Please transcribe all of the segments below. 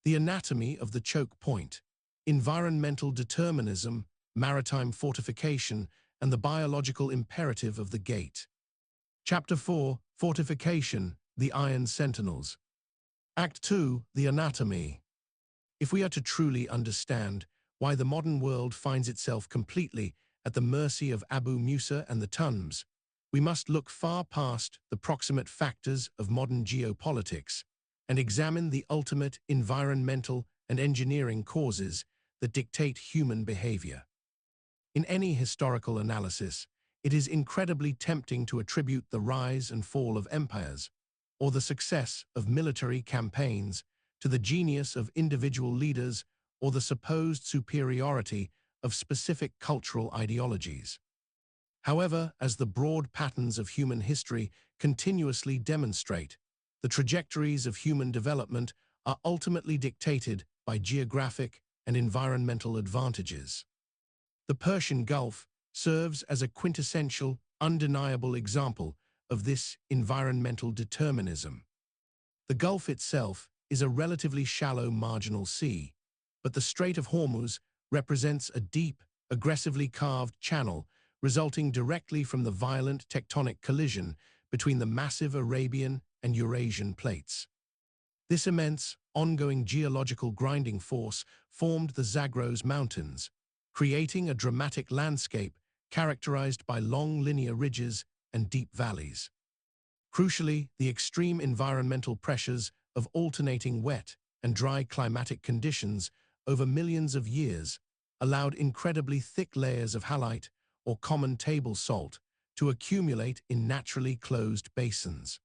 The anatomy of the choke point, environmental determinism, maritime fortification, and the biological imperative of the gate. Chapter 4, Fortification, the Iron Sentinels. Act 2, the anatomy. If we are to truly understand why the modern world finds itself completely at the mercy of Abu Musa and the Tums, we must look far past the proximate factors of modern geopolitics and examine the ultimate environmental and engineering causes that dictate human behavior. In any historical analysis, it is incredibly tempting to attribute the rise and fall of empires or the success of military campaigns to the genius of individual leaders or the supposed superiority of specific cultural ideologies. However, as the broad patterns of human history continuously demonstrate, the trajectories of human development are ultimately dictated by geographic and environmental advantages. The Persian Gulf serves as a quintessential, undeniable example of this environmental determinism. The Gulf itself is a relatively shallow marginal sea, but the Strait of Hormuz represents a deep, aggressively carved channel resulting directly from the violent tectonic collision between the massive Arabian and Eurasian plates. This immense, ongoing geological grinding force formed the Zagros Mountains, creating a dramatic landscape characterized by long linear ridges and deep valleys. Crucially, the extreme environmental pressures of alternating wet and dry climatic conditions over millions of years allowed incredibly thick layers of halite, or common table salt, to accumulate in naturally closed basins.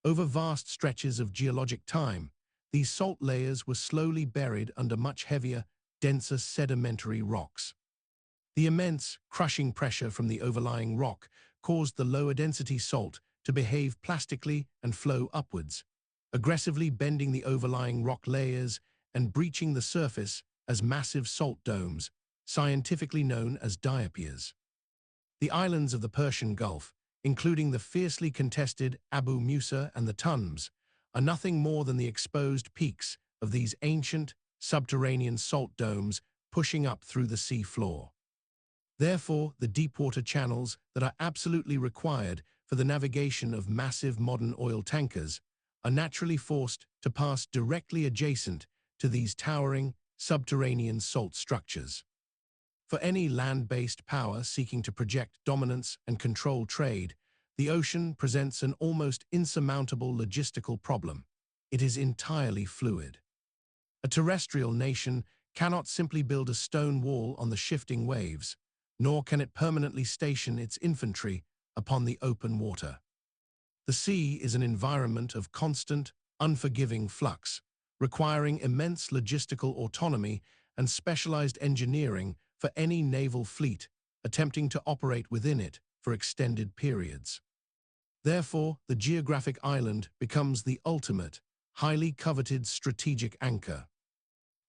Over vast stretches of geologic time, these salt layers were slowly buried under much heavier, denser sedimentary rocks. The immense, crushing pressure from the overlying rock caused the lower-density salt to behave plastically and flow upwards, aggressively bending the overlying rock layers and breaching the surface as massive salt domes, scientifically known as diapias. The islands of the Persian Gulf, including the fiercely contested Abu Musa and the Tums, are nothing more than the exposed peaks of these ancient, subterranean salt domes pushing up through the sea floor. Therefore, the deepwater channels that are absolutely required for the navigation of massive modern oil tankers are naturally forced to pass directly adjacent to these towering, subterranean salt structures. For any land-based power seeking to project dominance and control trade, the ocean presents an almost insurmountable logistical problem. It is entirely fluid. A terrestrial nation cannot simply build a stone wall on the shifting waves, nor can it permanently station its infantry upon the open water. The sea is an environment of constant, unforgiving flux, requiring immense logistical autonomy and specialized engineering for any naval fleet attempting to operate within it for extended periods. Therefore, the geographic island becomes the ultimate, highly coveted strategic anchor.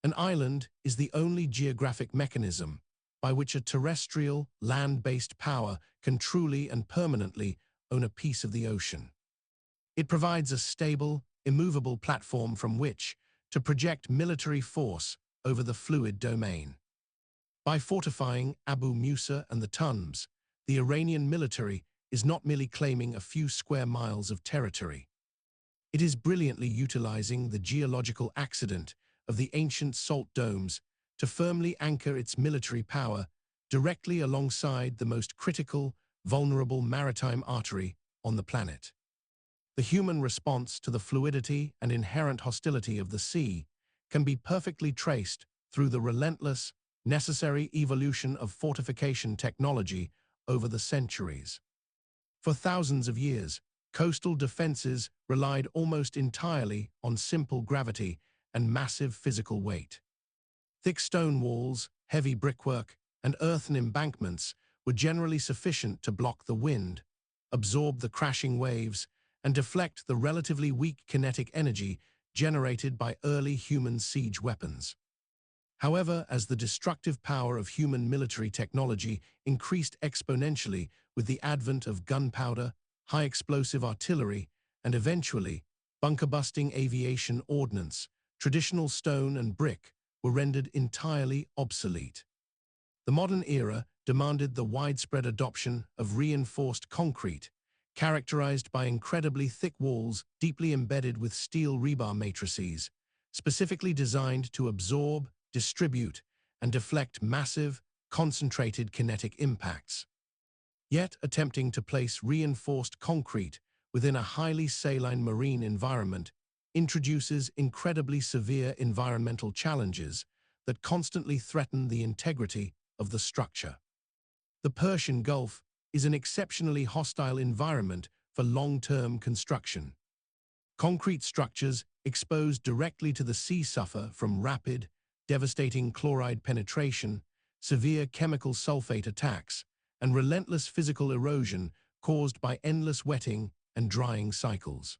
An island is the only geographic mechanism by which a terrestrial, land-based power can truly and permanently own a piece of the ocean. It provides a stable, immovable platform from which to project military force over the fluid domain. By fortifying Abu Musa and the Tums, the Iranian military is not merely claiming a few square miles of territory. It is brilliantly utilizing the geological accident of the ancient salt domes to firmly anchor its military power directly alongside the most critical, vulnerable maritime artery on the planet. The human response to the fluidity and inherent hostility of the sea can be perfectly traced through the relentless, necessary evolution of fortification technology over the centuries. For thousands of years, coastal defenses relied almost entirely on simple gravity and massive physical weight. Thick stone walls, heavy brickwork, and earthen embankments were generally sufficient to block the wind, absorb the crashing waves, and deflect the relatively weak kinetic energy generated by early human siege weapons. However, as the destructive power of human military technology increased exponentially with the advent of gunpowder, high-explosive artillery, and eventually bunker-busting aviation ordnance, traditional stone and brick were rendered entirely obsolete. The modern era demanded the widespread adoption of reinforced concrete, characterized by incredibly thick walls deeply embedded with steel rebar matrices, specifically designed to absorb, distribute, and deflect massive, concentrated kinetic impacts. Yet, attempting to place reinforced concrete within a highly saline marine environment introduces incredibly severe environmental challenges that constantly threaten the integrity of the structure. The Persian Gulf is an exceptionally hostile environment for long-term construction. Concrete structures exposed directly to the sea suffer from rapid, devastating chloride penetration, severe chemical sulfate attacks, and relentless physical erosion caused by endless wetting and drying cycles.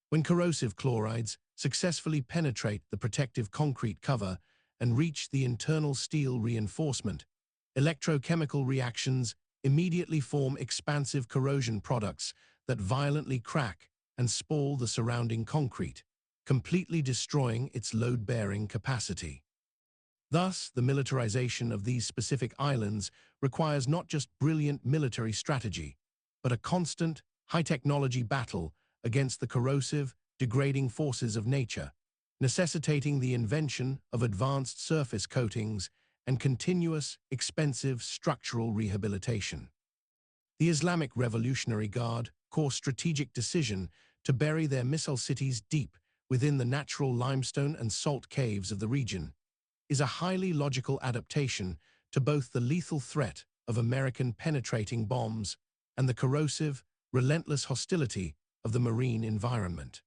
When corrosive chlorides successfully penetrate the protective concrete cover and reach the internal steel reinforcement, electrochemical reactions immediately form expansive corrosion products that violently crack and spoil the surrounding concrete, completely destroying its load-bearing capacity. Thus, the militarization of these specific islands requires not just brilliant military strategy, but a constant, high-technology battle against the corrosive, degrading forces of nature, necessitating the invention of advanced surface coatings and continuous, expensive structural rehabilitation. The Islamic Revolutionary Guard caused strategic decision to bury their missile cities deep within the natural limestone and salt caves of the region, is a highly logical adaptation to both the lethal threat of American penetrating bombs and the corrosive, relentless hostility of the marine environment.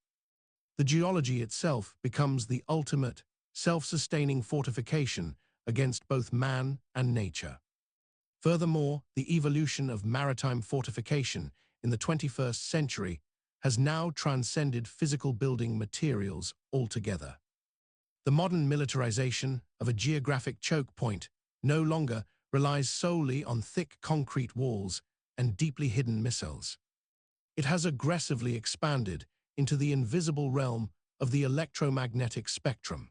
The geology itself becomes the ultimate, self-sustaining fortification against both man and nature. Furthermore, the evolution of maritime fortification in the 21st century has now transcended physical building materials altogether. The modern militarization of a geographic choke point no longer relies solely on thick concrete walls and deeply hidden missiles. It has aggressively expanded into the invisible realm of the electromagnetic spectrum.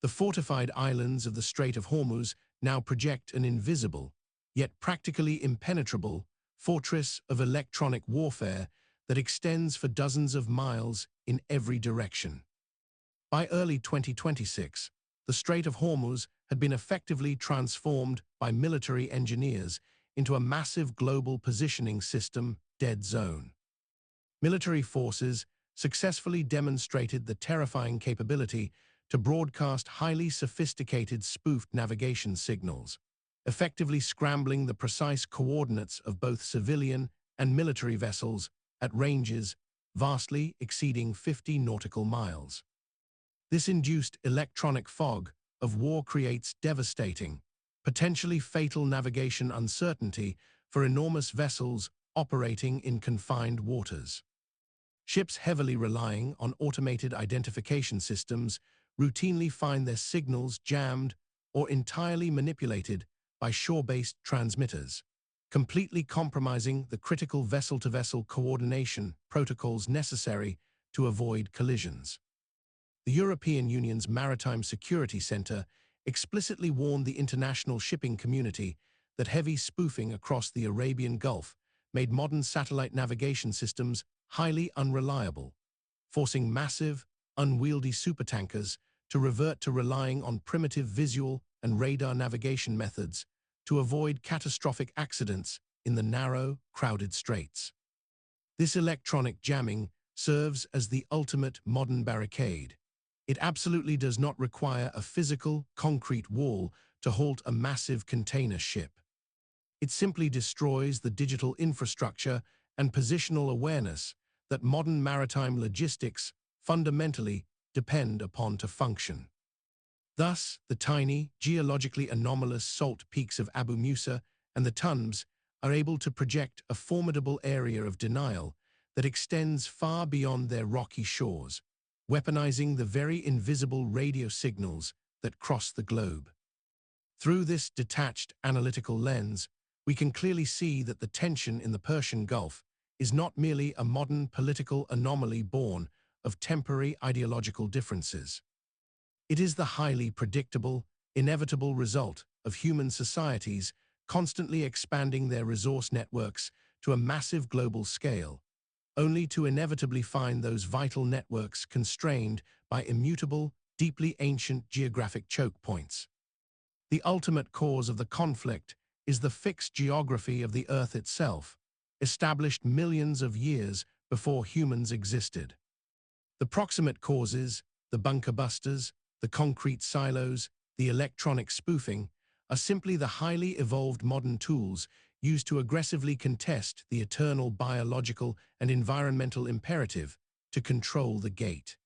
The fortified islands of the Strait of Hormuz now project an invisible, yet practically impenetrable, fortress of electronic warfare that extends for dozens of miles in every direction. By early 2026, the Strait of Hormuz had been effectively transformed by military engineers into a massive global positioning system dead zone. Military forces successfully demonstrated the terrifying capability to broadcast highly sophisticated spoofed navigation signals, effectively scrambling the precise coordinates of both civilian and military vessels at ranges vastly exceeding 50 nautical miles. This induced electronic fog of war creates devastating, potentially fatal navigation uncertainty for enormous vessels operating in confined waters. Ships heavily relying on automated identification systems routinely find their signals jammed or entirely manipulated by shore-based transmitters, completely compromising the critical vessel-to-vessel coordination protocols necessary to avoid collisions. The European Union's Maritime Security Center explicitly warned the international shipping community that heavy spoofing across the Arabian Gulf made modern satellite navigation systems highly unreliable, forcing massive, unwieldy supertankers to revert to relying on primitive visual and radar navigation methods to avoid catastrophic accidents in the narrow, crowded straits. This electronic jamming serves as the ultimate modern barricade. It absolutely does not require a physical, concrete wall to halt a massive container ship. It simply destroys the digital infrastructure and positional awareness that modern maritime logistics fundamentally depend upon to function. Thus, the tiny, geologically anomalous salt peaks of Abu Musa and the Thames are able to project a formidable area of denial that extends far beyond their rocky shores, weaponizing the very invisible radio signals that cross the globe. Through this detached analytical lens, we can clearly see that the tension in the Persian Gulf is not merely a modern political anomaly born of temporary ideological differences. It is the highly predictable, inevitable result of human societies constantly expanding their resource networks to a massive global scale, only to inevitably find those vital networks constrained by immutable, deeply ancient geographic choke points. The ultimate cause of the conflict is the fixed geography of the Earth itself, established millions of years before humans existed. The proximate causes, the bunker busters, the concrete silos, the electronic spoofing, are simply the highly evolved modern tools used to aggressively contest the eternal biological and environmental imperative to control the gate.